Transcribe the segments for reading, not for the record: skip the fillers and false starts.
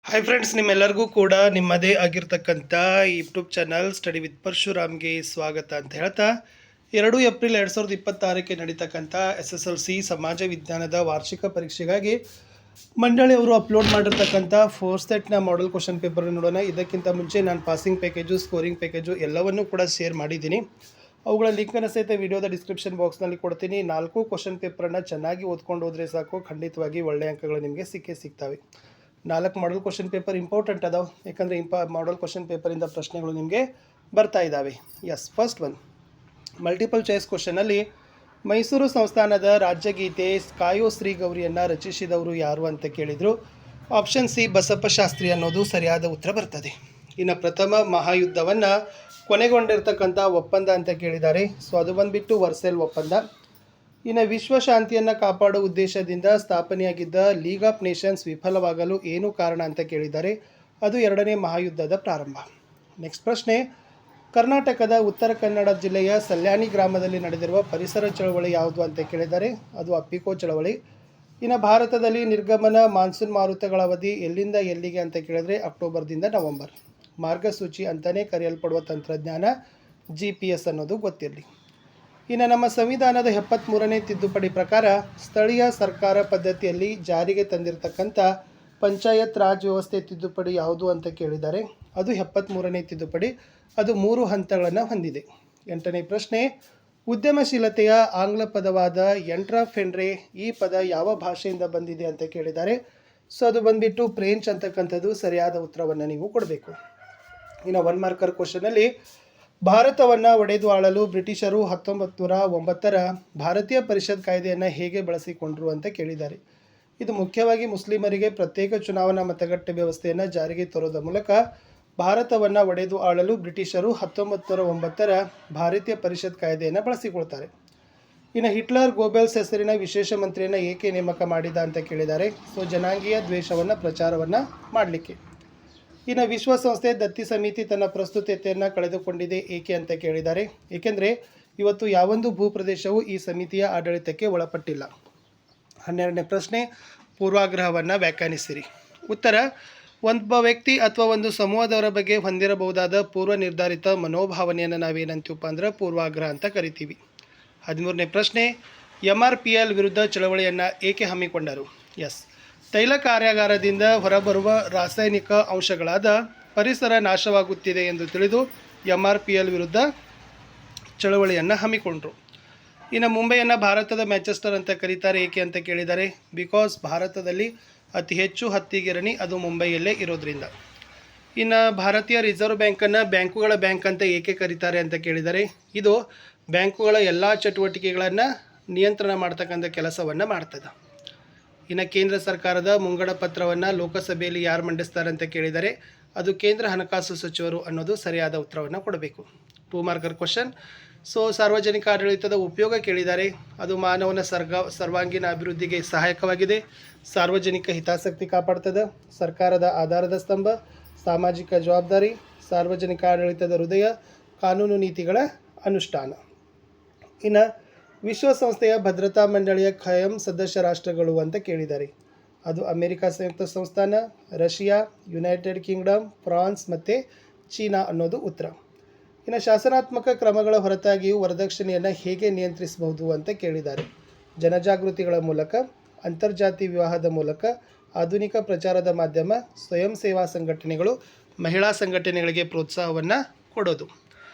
Hi friends, ನಿಮ್ಮೆಲ್ಲರಿಗೂ ಕೂಡ ನಿಮ್ಮದೇ ಆಗಿರ್ತಕ್ಕಂಥ ಯೂಟ್ಯೂಬ್ ಚಾನಲ್ ಸ್ಟಡಿ ವಿತ್ ಪರಶುರಾಮ್ಗೆ ಸ್ವಾಗತ ಅಂತ ಹೇಳ್ತಾ 2 ಏಪ್ರಿಲ್ 2026ಕ್ಕೆ ನಡೀತಕ್ಕಂಥ SSLC ಸಮಾಜ ವಿಜ್ಞಾನದ ವಾರ್ಷಿಕ ಪರೀಕ್ಷೆಗಾಗಿ ಮಂಡಳಿಯವರು ಅಪ್ಲೋಡ್ ಮಾಡಿರ್ತಕ್ಕಂಥ 4th ಸೆಟ್ನ ಮಾಡೆಲ್ ಕ್ವಶನ್ ಪೇಪರ್ ನೋಡೋಣ. ಇದಕ್ಕಿಂತ ಮುಂಚೆ ನಾನು ಪಾಸಿಂಗ್ ಪ್ಯಾಕೇಜು, ಸ್ಕೋರಿಂಗ್ ಪ್ಯಾಕೇಜು ಎಲ್ಲವನ್ನೂ ಕೂಡ ಶೇರ್ ಮಾಡಿದ್ದೀನಿ. ಅವುಗಳ ಲಿಂಕನ್ನು ಸಹಿತ ವಿಡಿಯೋದ ಡಿಸ್ಕ್ರಿಪ್ಷನ್ ಬಾಕ್ಸ್ನಲ್ಲಿ ಕೊಡ್ತೀನಿ. 4 ಕ್ವಶನ್ ಪೇಪರನ್ನು ಚೆನ್ನಾಗಿ ಓದ್ಕೊಂಡು ಹೋದರೆ ಸಾಕು, ಖಂಡಿತವಾಗಿ ಒಳ್ಳೆಯ ಅಂಕಗಳು ನಿಮಗೆ ಸಿಗ್ತವೆ. 4 ಮಾಡೆಲ್ ಕ್ವಶನ್ ಪೇಪರ್ ಇಂಪಾರ್ಟೆಂಟ್ ಅದಾವೆ, ಯಾಕಂದರೆ ಮಾಡೆಲ್ ಕ್ವಶನ್ ಪೇಪರಿಂದ ಪ್ರಶ್ನೆಗಳು ನಿಮಗೆ ಬರ್ತಾ ಇದ್ದಾವೆ. ಫಸ್ಟ್ ಒನ್ ಮಲ್ಟಿಪಲ್ ಚಾಯ್ಸ್ ಕ್ವಶನಲ್ಲಿ ಮೈಸೂರು ಸಂಸ್ಥಾನದ ರಾಜ್ಯಗೀತೆ ಕಾಯೋ ಶ್ರೀ ಗೌರಿಯನ್ನು ರಚಿಸಿದವರು ಯಾರು ಅಂತ ಕೇಳಿದರು. ಆಪ್ಷನ್ ಸಿ ಬಸಪ್ಪ ಶಾಸ್ತ್ರಿ ಅನ್ನೋದು ಸರಿಯಾದ ಉತ್ತರ ಬರ್ತದೆ. ಇನ್ನು ಪ್ರಥಮ ಮಹಾಯುದ್ಧವನ್ನು ಕೊನೆಗೊಂಡಿರ್ತಕ್ಕಂಥ ಒಪ್ಪಂದ ಅಂತ ಕೇಳಿದ್ದಾರೆ. ಸೊ ಅದು ಬಂದುಬಿಟ್ಟು ವರ್ಸೆಲ್ ಒಪ್ಪಂದ. ಇನ್ನು ವಿಶ್ವ ಶಾಂತಿಯನ್ನು ಕಾಪಾಡುವ ಉದ್ದೇಶದಿಂದ ಸ್ಥಾಪನೆಯಾಗಿದ್ದ ಲೀಗ್ ಆಫ್ ನೇಷನ್ಸ್ ವಿಫಲವಾಗಲು ಏನು ಕಾರಣ ಅಂತ ಕೇಳಿದ್ದಾರೆ. ಅದು 2ನೇ ಮಹಾಯುದ್ಧದ ಪ್ರಾರಂಭ. ನೆಕ್ಸ್ಟ್ ಪ್ರಶ್ನೆ, ಕರ್ನಾಟಕದ ಉತ್ತರ ಕನ್ನಡ ಜಿಲ್ಲೆಯ ಸಲ್ಯಾನಿ ಗ್ರಾಮದಲ್ಲಿ ನಡೆದಿರುವ ಪರಿಸರ ಚಳವಳಿ ಯಾವುದು ಅಂತ ಕೇಳಿದ್ದಾರೆ. ಅದು ಅಪ್ಪಿಕೋ ಚಳವಳಿ. ಇನ್ನು ಭಾರತದಲ್ಲಿ ನಿರ್ಗಮನ ಮಾನ್ಸೂನ್ ಮಾರುತಗಳ ಅವಧಿ ಎಲ್ಲಿಂದ ಎಲ್ಲಿಗೆ ಅಂತ ಕೇಳಿದರೆ ಅಕ್ಟೋಬರ್ದಿಂದ ನವೆಂಬರ್. ಮಾರ್ಗಸೂಚಿ ಅಂತಲೇ ಕರೆಯಲ್ಪಡುವ ತಂತ್ರಜ್ಞಾನ GPS ಅನ್ನೋದು ಗೊತ್ತಿರಲಿ. ಇನ್ನು ನಮ್ಮ ಸಂವಿಧಾನದ 73ನೇ ತಿದ್ದುಪಡಿ ಪ್ರಕಾರ ಸ್ಥಳೀಯ ಸರ್ಕಾರ ಪದ್ಧತಿಯಲ್ಲಿ ಜಾರಿಗೆ ತಂದಿರತಕ್ಕಂಥ ಪಂಚಾಯತ್ ರಾಜ್ ವ್ಯವಸ್ಥೆ ತಿದ್ದುಪಡಿ ಯಾವುದು ಅಂತ ಕೇಳಿದ್ದಾರೆ. ಅದು 73ನೇ ತಿದ್ದುಪಡಿ. ಅದು 3 ಹಂತಗಳನ್ನು ಹೊಂದಿದೆ. 8ನೇ ಪ್ರಶ್ನೆ, ಉದ್ಯಮಶೀಲತೆಯ ಆಂಗ್ಲ ಪದವಾದ ಎಂಟ್ರಪ್ರೆನ್ಯೂರ್ ಈ ಪದ ಯಾವ ಭಾಷೆಯಿಂದ ಬಂದಿದೆ ಅಂತ ಕೇಳಿದ್ದಾರೆ. ಸೊ ಅದು ಬಂದುಬಿಟ್ಟು ಫ್ರೆಂಚ್ ಅಂತಕ್ಕಂಥದ್ದು ಸರಿಯಾದ ಉತ್ತರವನ್ನು ನೀವು ಕೊಡಬೇಕು. ಇನ್ನು 1 ಮಾರ್ಕರ್ ಕ್ವಶನಲ್ಲಿ ಭಾರತವನ್ನು ಒಡೆದು ಆಳಲು ಬ್ರಿಟಿಷರು 1909ರ ಭಾರತೀಯ ಪರಿಷತ್ ಕಾಯ್ದೆಯನ್ನು ಹೇಗೆ ಬಳಸಿಕೊಂಡರು ಅಂತ ಕೇಳಿದ್ದಾರೆ. ಇದು ಮುಖ್ಯವಾಗಿ ಮುಸ್ಲಿಮರಿಗೆ ಪ್ರತ್ಯೇಕ ಚುನಾವಣಾ ಮತಗಟ್ಟೆ ವ್ಯವಸ್ಥೆಯನ್ನು ಜಾರಿಗೆ ತರೋದ್ರ ಮೂಲಕ ಭಾರತವನ್ನು ಒಡೆದು ಆಳಲು ಬ್ರಿಟಿಷರು 1909ರ ಭಾರತೀಯ ಪರಿಷತ್ ಕಾಯ್ದೆಯನ್ನು ಬಳಸಿಕೊಳ್ತಾರೆ. ಇನ್ನು ಹಿಟ್ಲರ್ ಗೋಬೆಲ್ಸ್ ಹೆಸರಿನ ವಿಶೇಷ ಮಂತ್ರಿಯನ್ನು ಏಕೆ ನೇಮಕ ಮಾಡಿದ ಅಂತ ಕೇಳಿದ್ದಾರೆ. ಸೊ ಜನಾಂಗೀಯ ದ್ವೇಷವನ್ನು ಪ್ರಚಾರವನ್ನು ಮಾಡಲಿಕ್ಕೆ. ಇನ್ನು ವಿಶ್ವಸಂಸ್ಥೆ ದತ್ತಿ ಸಮಿತಿ ತನ್ನ ಪ್ರಸ್ತುತತೆಯನ್ನು ಕಳೆದುಕೊಂಡಿದೆ ಏಕೆ ಅಂತ ಕೇಳಿದ್ದಾರೆ. ಏಕೆಂದರೆ ಇವತ್ತು ಯಾವೊಂದು ಭೂಪ್ರದೇಶವು ಈ ಸಮಿತಿಯ ಆಡಳಿತಕ್ಕೆ ಒಳಪಟ್ಟಿಲ್ಲ. 12ನೇ ಪ್ರಶ್ನೆ, ಪೂರ್ವಾಗ್ರಹವನ್ನು ವ್ಯಾಖ್ಯಾನಿಸಿರಿ. ಉತ್ತರ, ಒಬ್ಬ ವ್ಯಕ್ತಿ ಅಥವಾ ಒಂದು ಸಮೂಹದವರ ಬಗ್ಗೆ ಹೊಂದಿರಬಹುದಾದ ಪೂರ್ವ ನಿರ್ಧಾರಿತ ಮನೋಭಾವನೆಯನ್ನು ನಾವೇನಂತೀವಪ್ಪ ಅಂದ್ರೆ ಪೂರ್ವಾಗ್ರಹ ಅಂತ ಕರಿತೀವಿ. 13ನೇ ಪ್ರಶ್ನೆ, MRPL ವಿರುದ್ಧ ಚಳವಳಿಯನ್ನು ಏಕೆ ಹಮ್ಮಿಕೊಂಡರು. ತೈಲ ಕಾರ್ಯಾಗಾರದಿಂದ ಹೊರಬರುವ ರಾಸಾಯನಿಕ ಅಂಶಗಳಾದ ಪರಿಸರ ನಾಶವಾಗುತ್ತಿದೆ ಎಂದು ತಿಳಿದು MRPL ವಿರುದ್ಧ ಚಳವಳಿಯನ್ನು ಹಮ್ಮಿಕೊಂಡರು. ಇನ್ನು ಮುಂಬೈಯನ್ನು ಭಾರತದ ಮ್ಯಾಂಚೆಸ್ಟರ್ ಅಂತ ಕರೀತಾರೆ ಏಕೆ ಅಂತ ಕೇಳಿದ್ದಾರೆ. ಬಿಕಾಸ್ ಭಾರತದಲ್ಲಿ ಅತಿ ಹೆಚ್ಚು ಹತ್ತಿ ಗಿರಣಿ ಅದು ಮುಂಬೈಯಲ್ಲೇ ಇರೋದ್ರಿಂದ. ಇನ್ನು ಭಾರತೀಯ ರಿಸರ್ವ್ ಬ್ಯಾಂಕನ್ನು ಬ್ಯಾಂಕುಗಳ ಬ್ಯಾಂಕ್ ಅಂತ ಏಕೆ ಕರೀತಾರೆ ಅಂತ ಕೇಳಿದ್ದಾರೆ. ಇದು ಬ್ಯಾಂಕುಗಳ ಎಲ್ಲ ಚಟುವಟಿಕೆಗಳನ್ನು ನಿಯಂತ್ರಣ ಮಾಡ್ತಕ್ಕಂಥ ಕೆಲಸವನ್ನು ಮಾಡ್ತದೆ. ಇನ್ನು ಕೇಂದ್ರ ಸರ್ಕಾರದ ಮುಂಗಡ ಪತ್ರವನ್ನು ಲೋಕಸಭೆಯಲ್ಲಿ ಯಾರು ಮಂಡಿಸ್ತಾರೆ ಅಂತ ಕೇಳಿದರೆ ಅದು ಕೇಂದ್ರ ಹಣಕಾಸು ಸಚಿವರು ಅನ್ನೋದು ಸರಿಯಾದ ಉತ್ತರವನ್ನು ಕೊಡಬೇಕು. 2 ಮಾರ್ಕರ್ ಕ್ವಶನ್. ಸೊ ಸಾರ್ವಜನಿಕ ಆಡಳಿತದ ಉಪಯೋಗ ಕೇಳಿದ್ದಾರೆ. ಅದು ಮಾನವನ ಸರ್ವಾಂಗೀಣ ಅಭಿವೃದ್ಧಿಗೆ ಸಹಾಯಕವಾಗಿದೆ, ಸಾರ್ವಜನಿಕ ಹಿತಾಸಕ್ತಿ ಕಾಪಾಡ್ತದೆ, ಸರ್ಕಾರದ ಆಧಾರದ ಸ್ತಂಭ, ಸಾಮಾಜಿಕ ಜವಾಬ್ದಾರಿ, ಸಾರ್ವಜನಿಕ ಆಡಳಿತದ ಹೃದಯ, ಕಾನೂನು ನೀತಿಗಳ ಅನುಷ್ಠಾನ. ಇನ್ನು ವಿಶ್ವಸಂಸ್ಥೆಯ ಭದ್ರತಾ ಮಂಡಳಿಯ ಖಾಯಂ ಸದಸ್ಯ ರಾಷ್ಟ್ರಗಳು ಅಂತ ಕೇಳಿದ್ದಾರೆ. ಅದು ಅಮೆರಿಕ ಸಂಯುಕ್ತ ಸಂಸ್ಥಾನ, ರಷ್ಯಾ, ಯುನೈಟೆಡ್ ಕಿಂಗ್ಡಮ್, ಫ್ರಾನ್ಸ್ ಮತ್ತು ಚೀನಾ ಅನ್ನೋದು ಉತ್ತರ. ಇನ್ನು ಶಾಸನಾತ್ಮಕ ಕ್ರಮಗಳ ಹೊರತಾಗಿಯೂ ವರದಕ್ಷಿಣೆಯನ್ನು ಹೇಗೆ ನಿಯಂತ್ರಿಸಬಹುದು ಅಂತ ಕೇಳಿದ್ದಾರೆ. ಜನಜಾಗೃತಿಗಳ ಮೂಲಕ, ಅಂತರ್ಜಾತಿ ವಿವಾಹದ ಮೂಲಕ, ಆಧುನಿಕ ಪ್ರಚಾರದ ಮಾಧ್ಯಮ, ಸ್ವಯಂ ಸೇವಾ ಸಂಘಟನೆಗಳು, ಮಹಿಳಾ ಸಂಘಟನೆಗಳಿಗೆ ಪ್ರೋತ್ಸಾಹವನ್ನು ಕೊಡೋದು.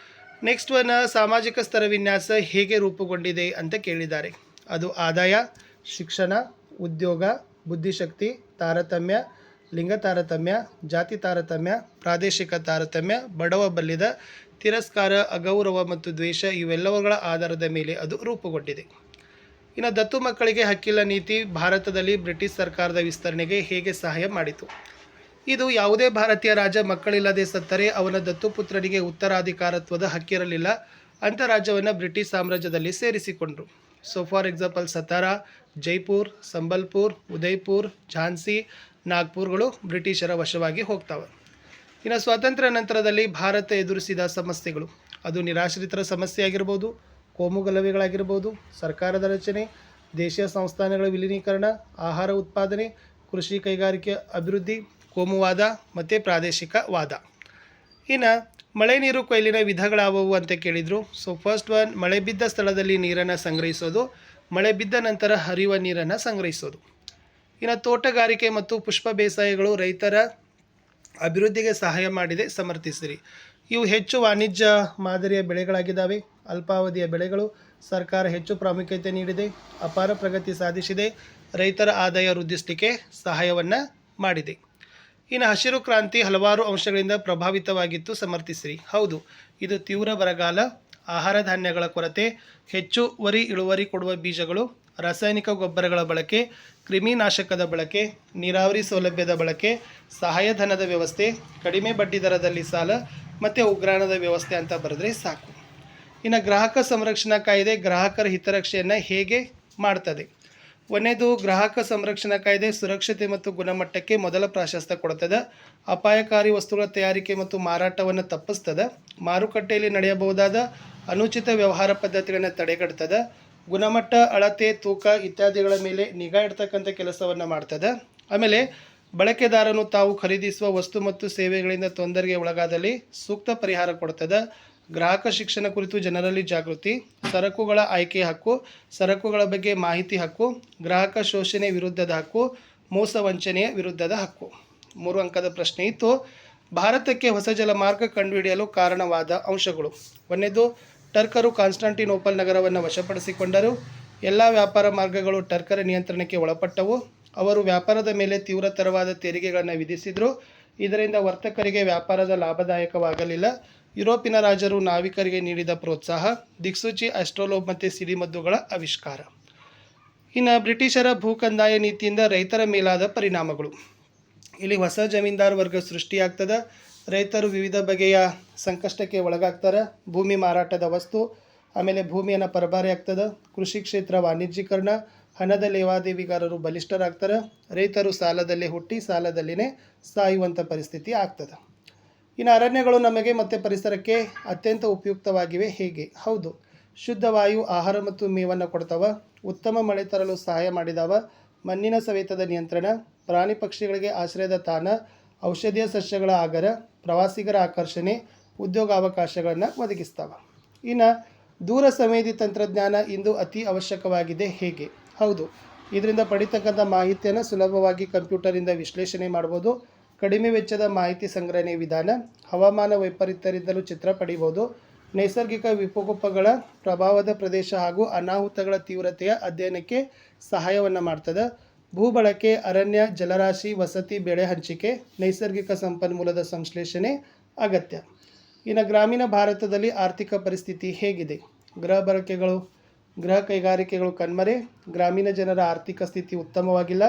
ನೆಕ್ಸ್ಟ್ ಒನ್, ಸಾಮಾಜಿಕ ಸ್ತರ ವಿನ್ಯಾಸ ಹೇಗೆ ರೂಪುಗೊಂಡಿದೆ ಅಂತ ಕೇಳಿದ್ದಾರೆ. ಅದು ಆದಾಯ, ಶಿಕ್ಷಣ, ಉದ್ಯೋಗ, ಬುದ್ಧಿಶಕ್ತಿ, ತಾರತಮ್ಯ, ಲಿಂಗ ತಾರತಮ್ಯ, ಜಾತಿ ತಾರತಮ್ಯ, ಪ್ರಾದೇಶಿಕ ತಾರತಮ್ಯ, ಬಡವ ಬಲ್ಲಿದ, ತಿರಸ್ಕಾರ, ಅಗೌರವ ಮತ್ತು ದ್ವೇಷ ಇವೆಲ್ಲವುಗಳ ಆಧಾರದ ಮೇಲೆ ಅದು ರೂಪುಗೊಂಡಿದೆ. ಇನ್ನು ದತ್ತು ಮಕ್ಕಳಿಗೆ ಹಕ್ಕಿಲ್ಲ ನೀತಿ ಭಾರತದಲ್ಲಿ ಬ್ರಿಟಿಷ್ ಸರ್ಕಾರದ ವಿಸ್ತರಣೆಗೆ ಹೇಗೆ ಸಹಾಯ ಮಾಡಿತು. ಇದು ಯಾವುದೇ ಭಾರತೀಯ ರಾಜ ಮಕ್ಕಳಿಲ್ಲದೆ ಸತ್ತರೆ ಅವನ ದತ್ತುಪುತ್ರನಿಗೆ ಉತ್ತರಾಧಿಕಾರತ್ವದ ಹಕ್ಕಿರಲಿಲ್ಲ ಅಂತ ರಾಜ್ಯವನ್ನು ಬ್ರಿಟಿಷ್ ಸಾಮ್ರಾಜ್ಯದಲ್ಲಿ ಸೇರಿಸಿಕೊಂಡರು. So for example Satara, Jaipur, Sambalpur, Udaipur, Jhansi, ನಾಗ್ಪುರ್ಗಳು ಬ್ರಿಟಿಷರ ವಶವಾಗಿ ಹೋಗ್ತವೆ. ಇನ್ನು ಸ್ವಾತಂತ್ರ್ಯ ನಂತರದಲ್ಲಿ ಭಾರತ ಎದುರಿಸಿದ ಸಮಸ್ಯೆಗಳು, ಅದು ನಿರಾಶ್ರಿತರ ಸಮಸ್ಯೆ ಆಗಿರ್ಬೋದು, ಕೋಮು ಗಲಭೆಗಳಾಗಿರ್ಬೋದು, ಸರ್ಕಾರದ ರಚನೆ, ದೇಶೀಯ ಸಂಸ್ಥಾನಗಳ ವಿಲೀನೀಕರಣ, ಆಹಾರ ಉತ್ಪಾದನೆ, ಕೃಷಿ ಕೈಗಾರಿಕೆ ಅಭಿವೃದ್ಧಿ, ಕೋಮುವಾದ ಮತ್ತು ಪ್ರಾದೇಶಿಕವಾದ. ಇನ್ನು ಮಳೆ ನೀರು ಕೊಯ್ಲಿನ ವಿಧಗಳಾವುವು ಅಂತ ಕೇಳಿದರು. ಸೊ ಫಸ್ಟ್ ಒನ್, ಮಳೆ ಬಿದ್ದ ಸ್ಥಳದಲ್ಲಿ ನೀರನ್ನು ಸಂಗ್ರಹಿಸೋದು, ಮಳೆ ಬಿದ್ದ ನಂತರ ಹರಿಯುವ ನೀರನ್ನು ಸಂಗ್ರಹಿಸೋದು. ಇನ್ನು ತೋಟಗಾರಿಕೆ ಮತ್ತು ಪುಷ್ಪ ಬೇಸಾಯಗಳು ರೈತರ ಅಭಿವೃದ್ಧಿಗೆ ಸಹಾಯ ಮಾಡಿದೆ, ಸಮರ್ಥಿಸಿರಿ. ಇವು ಹೆಚ್ಚು ವಾಣಿಜ್ಯ ಮಾದರಿಯ ಬೆಳೆಗಳಾಗಿದ್ದಾವೆ. ಅಲ್ಪಾವಧಿಯ ಬೆಳೆಗಳು. ಸರ್ಕಾರ ಹೆಚ್ಚು ಪ್ರಾಮುಖ್ಯತೆ ನೀಡಿದೆ, ಅಪಾರ ಪ್ರಗತಿ ಸಾಧಿಸಿದೆ, ರೈತರ ಆದಾಯ ವೃದ್ಧಿಸಲಿಕ್ಕೆ ಸಹಾಯವನ್ನು ಮಾಡಿದೆ. ಇನ್ನು ಹಸಿರು ಕ್ರಾಂತಿ ಹಲವಾರು ಅಂಶಗಳಿಂದ ಪ್ರಭಾವಿತವಾಗಿತ್ತು, ಸಮರ್ಥಿಸಿರಿ. ಹೌದು, ಇದು ತೀವ್ರ ಬರಗಾಲ, ಆಹಾರ ಧಾನ್ಯಗಳ ಕೊರತೆ, ಹೆಚ್ಚುವರಿ ಇಳುವರಿ ಕೊಡುವ ಬೀಜಗಳು, ರಾಸಾಯನಿಕ ಗೊಬ್ಬರಗಳ ಬಳಕೆ, ಕ್ರಿಮಿನಾಶಕದ ಬಳಕೆ, ನೀರಾವರಿ ಸೌಲಭ್ಯದ ಬಳಕೆ, ಸಹಾಯಧನದ ವ್ಯವಸ್ಥೆ, ಕಡಿಮೆ ಬಡ್ಡಿ ದರದಲ್ಲಿ ಸಾಲ ಮತ್ತು ಉಗ್ರಾಣದ ವ್ಯವಸ್ಥೆ ಅಂತ ಬರೆದ್ರೆ ಸಾಕು. ಇನ್ನು ಗ್ರಾಹಕ ಸಂರಕ್ಷಣಾ ಕಾಯ್ದೆ ಗ್ರಾಹಕರ ಹಿತರಕ್ಷೆಯನ್ನು ಹೇಗೆ ಮಾಡ್ತದೆ? ಒಂದನೇದು, ಗ್ರಾಹಕ ಸಂರಕ್ಷಣಾ ಕಾಯ್ದೆ ಸುರಕ್ಷತೆ ಮತ್ತು ಗುಣಮಟ್ಟಕ್ಕೆ ಮೊದಲ ಪ್ರಾಶಸ್ತ್ಯ ಕೊಡುತ್ತದೆ. ಅಪಾಯಕಾರಿ ವಸ್ತುಗಳ ತಯಾರಿಕೆ ಮತ್ತು ಮಾರಾಟವನ್ನು ತಪ್ಪಿಸ್ತದೆ. ಮಾರುಕಟ್ಟೆಯಲ್ಲಿ ನಡೆಯಬಹುದಾದ ಅನುಚಿತ ವ್ಯವಹಾರ ಪದ್ಧತಿಗಳನ್ನು ತಡೆಗಟ್ತದೆ. ಗುಣಮಟ್ಟ, ಅಳತೆ, ತೂಕ ಇತ್ಯಾದಿಗಳ ಮೇಲೆ ನಿಗಾ ಇಡ್ತಕ್ಕಂಥ ಕೆಲಸವನ್ನು ಮಾಡ್ತದೆ. ಆಮೇಲೆ ಬಳಕೆದಾರನು ತಾವು ಖರೀದಿಸುವ ವಸ್ತು ಮತ್ತು ಸೇವೆಗಳಿಂದ ತೊಂದರೆಗೆ ಒಳಗಾದಲ್ಲಿ ಸೂಕ್ತ ಪರಿಹಾರ ಕೊಡ್ತದೆ. ಗ್ರಾಹಕ ಶಿಕ್ಷಣ ಕುರಿತು ಜನರಲ್ಲಿ ಜಾಗೃತಿ, ಸರಕುಗಳ ಆಯ್ಕೆಯ ಹಕ್ಕು, ಸರಕುಗಳ ಬಗ್ಗೆ ಮಾಹಿತಿ ಹಕ್ಕು, ಗ್ರಾಹಕ ಶೋಷಣೆ ವಿರುದ್ಧದ ಹಕ್ಕು, ಮೋಸ ವಂಚನೆಯ ವಿರುದ್ಧದ ಹಕ್ಕು. 3 ಅಂಕದ ಪ್ರಶ್ನೆ ಇತ್ತು. ಭಾರತಕ್ಕೆ ಹೊಸ ಜಲಮಾರ್ಗ ಕಂಡುಹಿಡಿಯಲು ಕಾರಣವಾದ ಅಂಶಗಳು. ಒಂದನೇದು, ಟರ್ಕರು ಕಾನ್ಸ್ಟಾಂಟಿನೋಪಲ್ ನಗರವನ್ನು ವಶಪಡಿಸಿಕೊಂಡರು. ಎಲ್ಲ ವ್ಯಾಪಾರ ಮಾರ್ಗಗಳು ಟರ್ಕರ ನಿಯಂತ್ರಣಕ್ಕೆ ಒಳಪಟ್ಟವು. ಅವರು ವ್ಯಾಪಾರದ ಮೇಲೆ ತೀವ್ರತರವಾದ ತೆರಿಗೆಗಳನ್ನು ವಿಧಿಸಿದರು. ಇದರಿಂದ ವರ್ತಕರಿಗೆ ವ್ಯಾಪಾರದ ಲಾಭದಾಯಕವಾಗಲಿಲ್ಲ. ಯುರೋಪಿನ ರಾಜರು ನಾವಿಕರಿಗೆ ನೀಡಿದ ಪ್ರೋತ್ಸಾಹ, ದಿಕ್ಸೂಚಿ, ಆಸ್ಟ್ರೋಲೋಬ್ ಮತ್ತು ಸಿಡಿಮದ್ದುಗಳ ಆವಿಷ್ಕಾರ. ಇನ್ನು ಬ್ರಿಟಿಷರ ಭೂಕಂದಾಯ ನೀತಿಯಿಂದ ರೈತರ ಮೇಲಾದ ಪರಿಣಾಮಗಳು. ಇಲ್ಲಿ ಹೊಸ ಜಮೀನ್ದಾರ್ ವರ್ಗ ಸೃಷ್ಟಿಯಾಗ್ತದೆ. ರೈತರು ವಿವಿಧ ಬಗೆಯ ಸಂಕಷ್ಟಕ್ಕೆ ಒಳಗಾಗ್ತಾರೆ. ಭೂಮಿ ಮಾರಾಟದ ವಸ್ತು, ಆಮೇಲೆ ಭೂಮಿಯನ್ನು ಪರಭಾರೆ ಆಗ್ತದೆ. ಕೃಷಿ ಕ್ಷೇತ್ರ ವಾಣಿಜ್ಯೀಕರಣ, ಹಣದ ಲೇವಾದೇವಿಗಾರರು ಬಲಿಷ್ಠರಾಗ್ತಾರೆ. ರೈತರು ಸಾಲದಲ್ಲೇ ಹುಟ್ಟಿ ಸಾಲದಲ್ಲಿನೇ ಸಾಯುವಂಥ ಪರಿಸ್ಥಿತಿ ಆಗ್ತದೆ. ಇನ್ನು ಅರಣ್ಯಗಳು ನಮಗೆ ಮತ್ತು ಪರಿಸರಕ್ಕೆ ಅತ್ಯಂತ ಉಪಯುಕ್ತವಾಗಿವೆ. ಹೇಗೆ? ಹೌದು, ಶುದ್ಧ ವಾಯು, ಆಹಾರ ಮತ್ತು ಮೇವನ್ನು ಕೊಡ್ತಾವ. ಉತ್ತಮ ಮಳೆ ತರಲು ಸಹಾಯ ಮಾಡಿದಾವ. ಮಣ್ಣಿನ ಸವೆತದ ನಿಯಂತ್ರಣ, ಪ್ರಾಣಿ ಪಕ್ಷಿಗಳಿಗೆ ಆಶ್ರಯದ ತಾಣ, ಔಷಧೀಯ ಸಸ್ಯಗಳ ಆಗರ, ಪ್ರವಾಸಿಗರ ಆಕರ್ಷಣೆ, ಉದ್ಯೋಗಾವಕಾಶಗಳನ್ನು ಒದಗಿಸ್ತಾವ. ಇನ್ನು ದೂರ ಸಂವೇದಿ ತಂತ್ರಜ್ಞಾನ ಇಂದು ಅತಿ ಅವಶ್ಯಕವಾಗಿದೆ. ಹೇಗೆ? ಹೌದು, ಇದರಿಂದ ಪಡಿತಕ್ಕಂಥ ಮಾಹಿತಿಯನ್ನು ಸುಲಭವಾಗಿ ಕಂಪ್ಯೂಟರಿಂದ ವಿಶ್ಲೇಷಣೆ ಮಾಡ್ಬೋದು. ಕಡಿಮೆ ವೆಚ್ಚದ ಮಾಹಿತಿ ಸಂಗ್ರಹಣೆ ವಿಧಾನ, ಹವಾಮಾನ ವೈಪರೀತ್ಯರಿಂದಲೂ ಚಿತ್ರ ಪಡಿಬೋದು. ನೈಸರ್ಗಿಕ ವಿಕೋಪಗಳ ಪ್ರಭಾವದ ಪ್ರದೇಶ ಹಾಗೂ ಅನಾಹುತಗಳ ತೀವ್ರತೆಯ ಅಧ್ಯಯನಕ್ಕೆ ಸಹಾಯವನ್ನು ಮಾಡ್ತದೆ. ಭೂಬಳಕೆ, ಅರಣ್ಯ, ಜಲರಾಶಿ, ವಸತಿ, ಬೆಳೆ ಹಂಚಿಕೆ, ನೈಸರ್ಗಿಕ ಸಂಪನ್ಮೂಲದ ಸಂಶ್ಲೇಷಣೆ ಅಗತ್ಯ. ಇನ್ನು ಗ್ರಾಮೀಣ ಭಾರತದಲ್ಲಿ ಆರ್ಥಿಕ ಪರಿಸ್ಥಿತಿ ಹೇಗಿದೆ? ಗೃಹ ಕೈಗಾರಿಕೆಗಳು ಕಣ್ಮರೆ, ಗ್ರಾಮೀಣ ಜನರ ಆರ್ಥಿಕ ಸ್ಥಿತಿ ಉತ್ತಮವಾಗಿಲ್ಲ,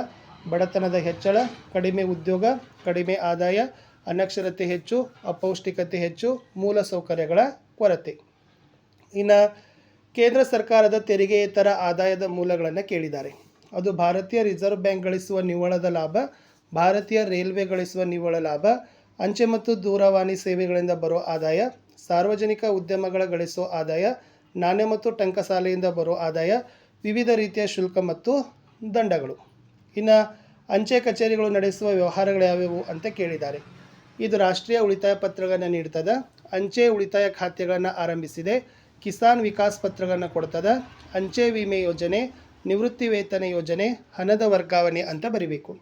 ಬಡತನದ ಹೆಚ್ಚಳ, ಕಡಿಮೆ ಉದ್ಯೋಗ, ಕಡಿಮೆ ಆದಾಯ, ಅನಕ್ಷರತೆ ಹೆಚ್ಚು, ಅಪೌಷ್ಟಿಕತೆ ಹೆಚ್ಚು, ಮೂಲ ಸೌಕರ್ಯಗಳ ಕೊರತೆ. ಇನ್ನು ಕೇಂದ್ರ ಸರ್ಕಾರದ ತೆರಿಗೆಯೇತರ ಆದಾಯದ ಮೂಲಗಳನ್ನು ಕೇಳಿದ್ದಾರೆ. ಅದು ಭಾರತೀಯ ರಿಸರ್ವ್ ಬ್ಯಾಂಕ್ ಗಳಿಸುವ ನಿವ್ವಳದ ಲಾಭ, ಭಾರತೀಯ ರೈಲ್ವೆ ಗಳಿಸುವ ನಿವ್ವಳ ಲಾಭ, ಅಂಚೆ ಮತ್ತು ದೂರವಾಣಿ ಸೇವೆಗಳಿಂದ ಬರೋ ಆದಾಯ, ಸಾರ್ವಜನಿಕ ಉದ್ಯಮಗಳ ಗಳಿಸೋ ಆದಾಯ, ನಾಣ್ಯ ಮತ್ತು ಟಂಕಸಾಲೆಯಿಂದ ಬರೋ ಆದಾಯ, ವಿವಿಧ ರೀತಿಯ ಶುಲ್ಕ ಮತ್ತು ದಂಡಗಳು. ಇನ್ನು ಅಂಚೆ ಕಚೇರಿಗಳು ನಡೆಸುವ ವ್ಯವಹಾರಗಳು ಯಾವ್ಯಾವು ಅಂತ ಕೇಳಿದ್ದಾರೆ. ಇದು ರಾಷ್ಟ್ರೀಯ ಉಳಿತಾಯ ಪತ್ರಗಳನ್ನು ನೀಡ್ತದೆ, ಅಂಚೆ ಉಳಿತಾಯ ಖಾತೆಗಳನ್ನು ಆರಂಭಿಸಿದೆ, ಕಿಸಾನ್ ವಿಕಾಸ್ ಪತ್ರಗಳನ್ನು ಕೊಡ್ತದೆ, ಅಂಚೆ ವಿಮೆ ಯೋಜನೆ, ನಿವೃತ್ತಿ ವೇತನ ಯೋಜನೆ, ಹಣದ ವರ್ಗಾವಣೆ ಅಂತ ಬರಿಬೇಕು.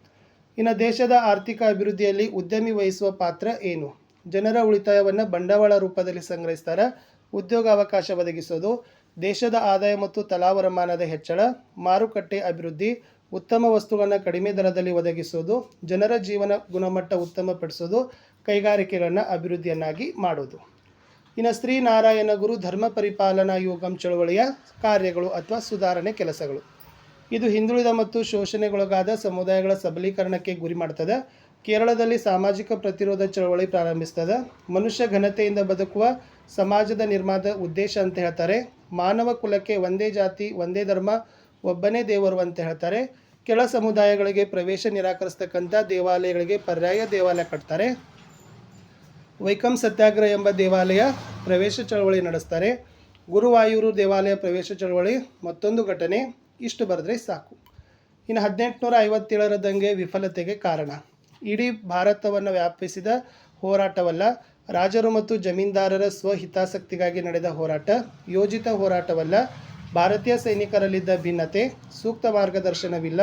ಇನ್ನು ದೇಶದ ಆರ್ಥಿಕ ಅಭಿವೃದ್ಧಿಯಲ್ಲಿ ಉದ್ಯಮಿ ವಹಿಸುವ ಪಾತ್ರ ಏನು? ಜನರ ಉಳಿತಾಯವನ್ನು ಬಂಡವಾಳ ರೂಪದಲ್ಲಿ ಸಂಗ್ರಹಿಸ್ತಾರೆ, ಉದ್ಯೋಗಾವಕಾಶ ಒದಗಿಸೋದು, ದೇಶದ ಆದಾಯ ಮತ್ತು ತಲಾವರಮಾನದ ಹೆಚ್ಚಳ, ಮಾರುಕಟ್ಟೆ ಅಭಿವೃದ್ಧಿ, ಉತ್ತಮ ವಸ್ತುಗಳನ್ನು ಕಡಿಮೆ ದರದಲ್ಲಿ ಒದಗಿಸೋದು, ಜನರ ಜೀವನ ಗುಣಮಟ್ಟ ಉತ್ತಮಪಡಿಸೋದು, ಕೈಗಾರಿಕೆಗಳನ್ನು ಅಭಿವೃದ್ಧಿಯನ್ನಾಗಿ ಮಾಡೋದು. ಇನ್ನು ಶ್ರೀ ನಾರಾಯಣ ಗುರು ಧರ್ಮ ಪರಿಪಾಲನಾ ಯೋಗಂ ಚಳವಳಿಯ ಕಾರ್ಯಗಳು ಅಥವಾ ಸುಧಾರಣೆ ಕೆಲಸಗಳು. ಇದು ಹಿಂದುಳಿದ ಮತ್ತು ಶೋಷಣೆಗೊಳಗಾದ ಸಮುದಾಯಗಳ ಸಬಲೀಕರಣಕ್ಕೆ ಗುರಿ ಮಾಡ್ತದೆ. ಕೇರಳದಲ್ಲಿ ಸಾಮಾಜಿಕ ಪ್ರತಿರೋಧ ಚಳವಳಿ ಪ್ರಾರಂಭಿಸ್ತದೆ. ಮನುಷ್ಯ ಘನತೆಯಿಂದ ಬದುಕುವ ಸಮಾಜದ ನಿರ್ಮಾಣದ ಉದ್ದೇಶ ಅಂತ ಹೇಳ್ತಾರೆ. ಮಾನವ ಕುಲಕ್ಕೆ ಒಂದೇ ಜಾತಿ, ಒಂದೇ ಧರ್ಮ, ಒಬ್ಬನೇ ದೇವರು ಅಂತ ಹೇಳ್ತಾರೆ. ಕೆಳ ಸಮುದಾಯಗಳಿಗೆ ಪ್ರವೇಶ ನಿರಾಕರಿಸ್ತಕ್ಕಂಥ ದೇವಾಲಯಗಳಿಗೆ ಪರ್ಯಾಯ ದೇವಾಲಯ ಕಟ್ತಾರೆ. ವೈಕಂ ಸತ್ಯಾಗ್ರಹ ಎಂಬ ದೇವಾಲಯ ಪ್ರವೇಶ ಚಳವಳಿ ನಡೆಸ್ತಾರೆ. ಗುರುವಾಯೂರು ದೇವಾಲಯ ಪ್ರವೇಶ ಚಳವಳಿ ಮತ್ತೊಂದು ಘಟನೆ. ಇಷ್ಟು ಬರೆದ್ರೆ ಸಾಕು. ಇನ್ನು 1857ರ ದಂಗೆ ವಿಫಲತೆಗೆ ಕಾರಣ. ಇಡೀ ಭಾರತವನ್ನು ವ್ಯಾಪಿಸಿದ ಹೋರಾಟವಲ್ಲ, ರಾಜರು ಮತ್ತು ಜಮೀನ್ದಾರರ ಸ್ವಹಿತಾಸಕ್ತಿಗಾಗಿ ನಡೆದ ಹೋರಾಟ, ಯೋಜಿತ ಹೋರಾಟವಲ್ಲ, ಭಾರತೀಯ ಸೈನಿಕರಲ್ಲಿದ್ದ ಭಿನ್ನತೆ, ಸೂಕ್ತ ಮಾರ್ಗದರ್ಶನವಿಲ್ಲ,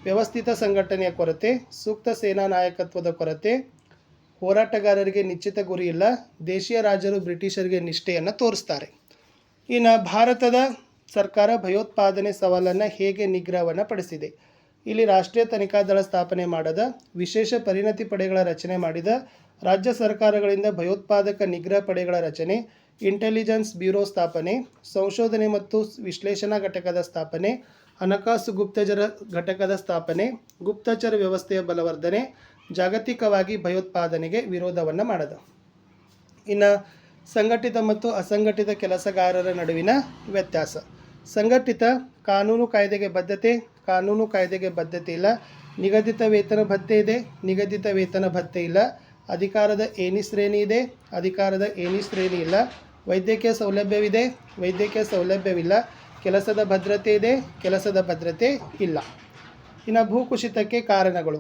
ವ್ಯವಸ್ಥಿತ ಸಂಘಟನೆಯ ಕೊರತೆ, ಸೂಕ್ತ ಸೇನಾ ನಾಯಕತ್ವದ ಕೊರತೆ, ಹೋರಾಟಗಾರರಿಗೆ ನಿಶ್ಚಿತ ಗುರಿ ಇಲ್ಲ, ದೇಶೀಯ ರಾಜರು ಬ್ರಿಟಿಷರಿಗೆ ನಿಷ್ಠೆಯನ್ನು ತೋರಿಸ್ತಾರೆ. ಇನ್ನು ಭಾರತದ ಸರ್ಕಾರ ಭಯೋತ್ಪಾದನೆ ಸವಾಲನ್ನು ಹೇಗೆ ನಿಗ್ರಹವನ್ನು ಪಡಿಸಿದೆ? ಇಲ್ಲಿ ರಾಷ್ಟ್ರೀಯ ತನಿಖಾ ದಳ ಸ್ಥಾಪನೆ ಮಾಡದ, ವಿಶೇಷ ಪರಿಣತಿ ಪಡೆಗಳ ರಚನೆ ಮಾಡಿದ, ರಾಜ್ಯ ಸರ್ಕಾರಗಳಿಂದ ಭಯೋತ್ಪಾದಕ ನಿಗ್ರಹ ಪಡೆಗಳ ರಚನೆ, ಇಂಟೆಲಿಜೆನ್ಸ್ ಬ್ಯೂರೋ ಸ್ಥಾಪನೆ, ಸಂಶೋಧನೆ ಮತ್ತು ವಿಶ್ಲೇಷಣಾ ಘಟಕದ ಸ್ಥಾಪನೆ, ಹಣಕಾಸು ಗುಪ್ತಚರ ಘಟಕದ ಸ್ಥಾಪನೆ, ಗುಪ್ತಚರ ವ್ಯವಸ್ಥೆಯ ಬಲವರ್ಧನೆ, ಜಾಗತಿಕವಾಗಿ ಭಯೋತ್ಪಾದನೆಗೆ ವಿರೋಧವನ್ನು ಮಾಡದ. ಇನ್ನು ಸಂಘಟಿತ ಮತ್ತು ಅಸಂಘಟಿತ ಕೆಲಸಗಾರರ ನಡುವಿನ ವ್ಯತ್ಯಾಸ. ಸಂಘಟಿತ ಕಾನೂನು ಕಾಯ್ದೆಗೆ ಬದ್ಧತೆ, ಕಾನೂನು ಕಾಯ್ದೆಗೆ ಬದ್ಧತೆ ಇಲ್ಲ, ನಿಗದಿತ ವೇತನ ಭತ್ಯೆ ಇದೆ, ನಿಗದಿತ ವೇತನ ಭತ್ಯೆ ಇಲ್ಲ, ಅಧಿಕಾರದ ಏಣಿ ಶ್ರೇಣಿ ಇದೆ, ಅಧಿಕಾರದ ಏಣಿ ಶ್ರೇಣಿ ಇಲ್ಲ, ವೈದ್ಯಕೀಯ ಸೌಲಭ್ಯವಿದೆ, ವೈದ್ಯಕೀಯ ಸೌಲಭ್ಯವಿಲ್ಲ, ಕೆಲಸದ ಭದ್ರತೆ ಇದೆ, ಕೆಲಸದ ಭದ್ರತೆ ಇಲ್ಲ. ಇನ್ನು ಭೂಕುಸಿತಕ್ಕೆ ಕಾರಣಗಳು.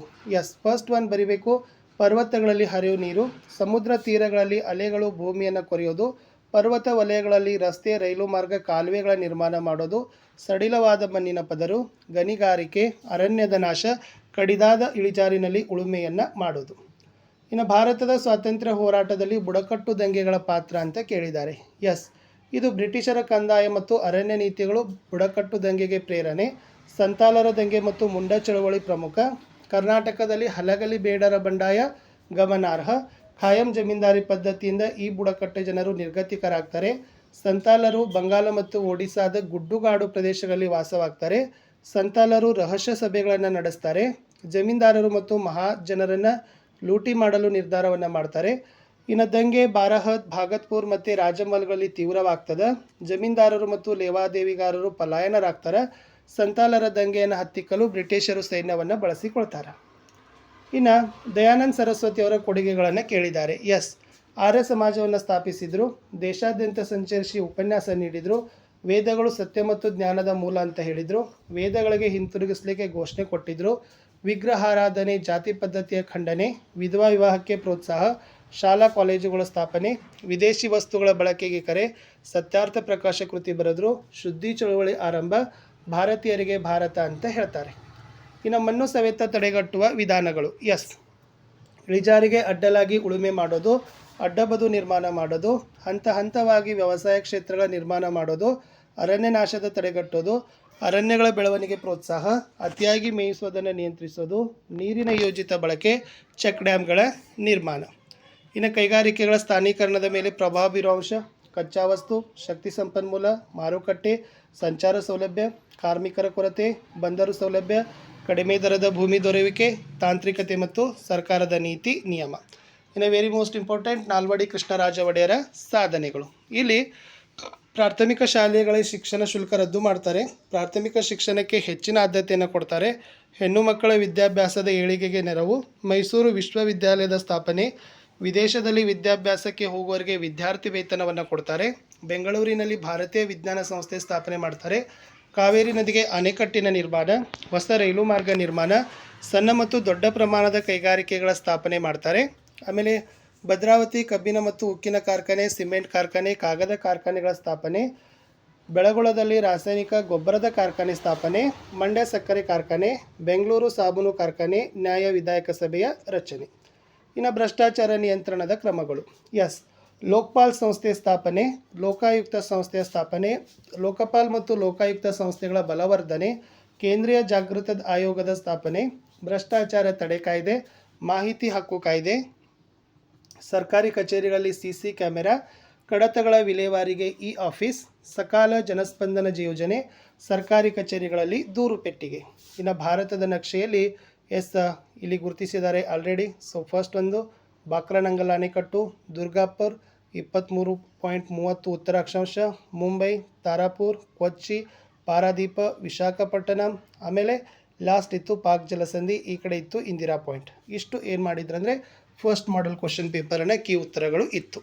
ಫಸ್ಟ್ ಒನ್ ಬರಿಬೇಕು. ಪರ್ವತಗಳಲ್ಲಿ ಹರಿಯುವ ನೀರು, ಸಮುದ್ರ ತೀರಗಳಲ್ಲಿ ಅಲೆಗಳು ಭೂಮಿಯನ್ನು ಕೊರೆಯೋದು, ಪರ್ವತ ವಲಯಗಳಲ್ಲಿ ರಸ್ತೆ, ರೈಲು ಮಾರ್ಗ, ಕಾಲುವೆಗಳ ನಿರ್ಮಾಣ ಮಾಡೋದು, ಸಡಿಲವಾದ ಮಣ್ಣಿನ ಪದರು, ಗಣಿಗಾರಿಕೆ, ಅರಣ್ಯದ ನಾಶ, ಕಡಿದಾದ ಇಳಿಜಾರಿನಲ್ಲಿ ಉಳುಮೆಯನ್ನು ಮಾಡೋದು. ಇನ್ನು ಭಾರತದ ಸ್ವಾತಂತ್ರ್ಯ ಹೋರಾಟದಲ್ಲಿ ಬುಡಕಟ್ಟು ದಂಗೆಗಳ ಪಾತ್ರ ಅಂತ ಕೇಳಿದ್ದಾರೆ. ಇದು ಬ್ರಿಟಿಷರ ಕಂದಾಯ ಮತ್ತು ಅರಣ್ಯ ನೀತಿಗಳು ಬುಡಕಟ್ಟು ದಂಗೆಗೆ ಪ್ರೇರಣೆ. ಸಂತಾಲರ ದಂಗೆ ಮತ್ತು ಮುಂಡ ಚಳವಳಿ ಪ್ರಮುಖ. ಕರ್ನಾಟಕದಲ್ಲಿ ಹಲಗಲಿ ಬೇಡರ ಬಂಡಾಯ ಗಮನಾರ್ಹ. ಖಾಯಂ ಜಮೀನ್ದಾರಿ ಪದ್ಧತಿಯಿಂದ ಈ ಬುಡಕಟ್ಟು ಜನರು ನಿರ್ಗತಿಕರಾಗ್ತಾರೆ. ಸಂತಾಲರು ಬಂಗಾಳ ಮತ್ತು ಒಡಿಸ್ಸಾದ ಗುಡ್ಡುಗಾಡು ಪ್ರದೇಶಗಳಲ್ಲಿ ವಾಸವಾಗ್ತಾರೆ. ಸಂತಾಲರು ರಹಸ್ಯ ಸಭೆಗಳನ್ನು ನಡೆಸ್ತಾರೆ. ಜಮೀನ್ದಾರರು ಮತ್ತು ಮಹಾಜನರನ್ನು ಲೂಟಿ ಮಾಡಲು ನಿರ್ಧಾರವನ್ನು ಮಾಡ್ತಾರೆ. ಇನ್ನು ದಂಗೆ ಬಾರಾಹತ್, ಭಾಗತ್ಪುರ್ ಮತ್ತು ರಾಜಮಹಲ್ಗಳಲ್ಲಿ ತೀವ್ರವಾಗ್ತದೆ. ಜಮೀನ್ದಾರರು ಮತ್ತು ಲೇವಾದೇವಿಗಾರರು ಪಲಾಯನರಾಗ್ತಾರೆ. ಸಂತಾಲರ ದಂಗೆಯನ್ನು ಹತ್ತಿಕ್ಕಲು ಬ್ರಿಟಿಷರು ಸೈನ್ಯವನ್ನು ಬಳಸಿಕೊಳ್ತಾರೆ. ಇನ್ನು ದಯಾನಂದ ಸರಸ್ವತಿ ಅವರ ಕೊಡುಗೆಗಳನ್ನು ಕೇಳಿದ್ದಾರೆ. ಆರ್ಯ ಸಮಾಜವನ್ನು ಸ್ಥಾಪಿಸಿದರು. ದೇಶಾದ್ಯಂತ ಸಂಚರಿಸಿ ಉಪನ್ಯಾಸ ನೀಡಿದರು. ವೇದಗಳು ಸತ್ಯ ಮತ್ತು ಜ್ಞಾನದ ಮೂಲ ಅಂತ ಹೇಳಿದರು. ವೇದಗಳಿಗೆ ಹಿಂತಿರುಗಿಸಲಿಕ್ಕೆ ಘೋಷಣೆ ಕೊಟ್ಟಿದ್ದರು. ವಿಗ್ರಹಾರಾಧನೆ, ಜಾತಿ ಪದ್ಧತಿಯ ಖಂಡನೆ, ವಿಧವಾ ವಿವಾಹಕ್ಕೆ ಪ್ರೋತ್ಸಾಹ, ಶಾಲಾ ಕಾಲೇಜುಗಳ ಸ್ಥಾಪನೆ, ವಿದೇಶಿ ವಸ್ತುಗಳ ಬಳಕೆಗೆ ಕರೆ, ಸತ್ಯಾರ್ಥ ಪ್ರಕಾಶ ಕೃತಿ ಬರೆದರು. ಶುದ್ಧಿ ಚಳವಳಿ ಆರಂಭ, ಭಾರತೀಯರಿಗೆ ಭಾರತ ಅಂತ ಹೇಳ್ತಾರೆ. ಇನ್ನು ಮಣ್ಣು ಸವೆತ ತಡೆಗಟ್ಟುವ ವಿಧಾನಗಳು. ಇಳಿಜಾರಿಗೆ ಅಡ್ಡಲಾಗಿ ಉಳುಮೆ ಮಾಡೋದು, ಅಡ್ಡಬದು ನಿರ್ಮಾಣ ಮಾಡೋದು, ಹಂತ ಹಂತವಾಗಿ ವ್ಯವಸಾಯ ಕ್ಷೇತ್ರಗಳ ನಿರ್ಮಾಣ ಮಾಡೋದು, ಅರಣ್ಯ ನಾಶದ ತಡೆಗಟ್ಟೋದು, ಅರಣ್ಯಗಳ ಬೆಳವಣಿಗೆ ಪ್ರೋತ್ಸಾಹ, ಅತಿಯಾಗಿ ಮೇಯಿಸುವುದನ್ನು ನಿಯಂತ್ರಿಸೋದು, ನೀರಿನ ಯೋಜಿತ ಬಳಕೆ, ಚೆಕ್ ಡ್ಯಾಮ್ಗಳ ನಿರ್ಮಾಣ. ಇನ್ನು ಕೈಗಾರಿಕೆಗಳ ಸ್ಥಾನೀಕರಣದ ಮೇಲೆ ಪ್ರಭಾವ ಬೀರುವ ಅಂಶ. ಕಚ್ಚಾ ವಸ್ತು, ಶಕ್ತಿ ಸಂಪನ್ಮೂಲ, ಮಾರುಕಟ್ಟೆ, ಸಂಚಾರ ಸೌಲಭ್ಯ, ಕಾರ್ಮಿಕರ ಕೊರತೆ, ಬಂದರು ಸೌಲಭ್ಯ, ಕಡಿಮೆ ದರದ ಭೂಮಿ ದೊರೆಯುವಿಕೆ, ತಾಂತ್ರಿಕತೆ ಮತ್ತು ಸರ್ಕಾರದ ನೀತಿ ನಿಯಮ. ಇನ್ನು very most important, Nalvadi Krishnaraja ಒಡೆಯರ ಸಾಧನೆಗಳು. ಇಲ್ಲಿ ಪ್ರಾಥಮಿಕ ಶಾಲೆಗಳಲ್ಲಿ ಶಿಕ್ಷಣ ಶುಲ್ಕ ರದ್ದು ಮಾಡ್ತಾರೆ. ಪ್ರಾಥಮಿಕ ಶಿಕ್ಷಣಕ್ಕೆ ಹೆಚ್ಚಿನ ಆದ್ಯತೆಯನ್ನು ಕೊಡ್ತಾರೆ. ಹೆಣ್ಣು ಮಕ್ಕಳ ವಿದ್ಯಾಭ್ಯಾಸದ ಏಳಿಗೆಗೆ ನೆರವು. ಮೈಸೂರು ವಿಶ್ವವಿದ್ಯಾಲಯದ ಸ್ಥಾಪನೆ. ವಿದೇಶದಲ್ಲಿ ವಿದ್ಯಾಭ್ಯಾಸಕ್ಕೆ ಹೋಗುವವರಿಗೆ ವಿದ್ಯಾರ್ಥಿ ವೇತನವನ್ನು ಕೊಡ್ತಾರೆ. ಬೆಂಗಳೂರಿನಲ್ಲಿ ಭಾರತೀಯ ವಿಜ್ಞಾನ ಸಂಸ್ಥೆ ಸ್ಥಾಪನೆ ಮಾಡ್ತಾರೆ. ಕಾವೇರಿ ನದಿಗೆ ಅಣೆಕಟ್ಟಿನ ನಿರ್ಮಾಣ, ಹೊಸ ರೈಲು ಮಾರ್ಗ ನಿರ್ಮಾಣ, ಸಣ್ಣ ಮತ್ತು ದೊಡ್ಡ ಪ್ರಮಾಣದ ಕೈಗಾರಿಕೆಗಳ ಸ್ಥಾಪನೆ ಮಾಡ್ತಾರೆ. ಆಮೇಲೆ ಭದ್ರಾವತಿ ಕಬ್ಬಿಣ ಮತ್ತು ಉಕ್ಕಿನ ಕಾರ್ಖಾನೆ, ಸಿಮೆಂಟ್ ಕಾರ್ಖಾನೆ, ಕಾಗದ ಕಾರ್ಖಾನೆಗಳ ಸ್ಥಾಪನೆ. ಬೆಳಗೊಳದಲ್ಲಿ ರಾಸಾಯನಿಕ ಗೊಬ್ಬರದ ಕಾರ್ಖಾನೆ ಸ್ಥಾಪನೆ. ಮಂಡ್ಯ ಸಕ್ಕರೆ ಕಾರ್ಖಾನೆ, ಬೆಂಗಳೂರು ಸಾಬೂನು ಕಾರ್ಖಾನೆ, ನ್ಯಾಯ ವಿಧಾಯಕ ಸಭೆಯ ರಚನೆ. ಇನ್ನು ಭ್ರಷ್ಟಾಚಾರ ನಿಯಂತ್ರಣದ ಕ್ರಮಗಳು. ಲೋಕಪಾಲ್ ಸಂಸ್ಥೆ ಸ್ಥಾಪನೆ, ಲೋಕಾಯುಕ್ತ ಸಂಸ್ಥೆಯ ಸ್ಥಾಪನೆ, ಲೋಕಪಾಲ್ ಮತ್ತು ಲೋಕಾಯುಕ್ತ ಸಂಸ್ಥೆಗಳ ಬಲವರ್ಧನೆ, ಕೇಂದ್ರೀಯ ಜಾಗೃತ ಆಯೋಗದ ಸ್ಥಾಪನೆ, ಭ್ರಷ್ಟಾಚಾರ ತಡೆ ಕಾಯ್ದೆ, ಮಾಹಿತಿ ಹಕ್ಕು ಕಾಯ್ದೆ, ಸರ್ಕಾರಿ ಕಚೇರಿಗಳಲ್ಲಿ ಸಿಸಿ ಕ್ಯಾಮೆರಾ, ಕಡತಗಳ ವಿಲೇವಾರಿಗೆ ಇ ಆಫೀಸ್, ಸಕಾಲ ಜನಸ್ಪಂದನ ಯೋಜನೆ, ಸರ್ಕಾರಿ ಕಚೇರಿಗಳಲ್ಲಿ ದೂರು ಪೆಟ್ಟಿಗೆ. ಇನ್ನು ಭಾರತದ ನಕ್ಷೆಯಲ್ಲಿ ಇಲ್ಲಿ ಗುರುತಿಸಿದ್ದಾರೆ ಆಲ್ರೆಡಿ. ಫಸ್ಟ್ ಒಂದು ಬಾಕ್ರಾನಂಗಲ್ ಅಣೆಕಟ್ಟು, ದುರ್ಗಾಪುರ್ 23.30 ಉತ್ತರ ಅಕ್ಷಾಂಶ, ಮುಂಬೈ, ತಾರಾಪುರ್, ಕೊಚ್ಚಿ, ಪಾರಾದೀಪ, ವಿಶಾಖಪಟ್ಟಣಂ, ಆಮೇಲೆ ಲಾಸ್ಟ್ ಇತ್ತು ಪಾಕ್ ಜಲಸಂಧಿ, ಈ ಕಡೆ ಇತ್ತು ಇಂದಿರಾ ಪಾಯಿಂಟ್. ಇಷ್ಟು ಏನು ಮಾಡಿದ್ರಂದರೆ ಫಸ್ಟ್ ಮಾಡೆಲ್ ಕ್ವಶನ್ ಪೇಪರನ್ನ ಕೀ ಉತ್ತರಗಳು ಇತ್ತು.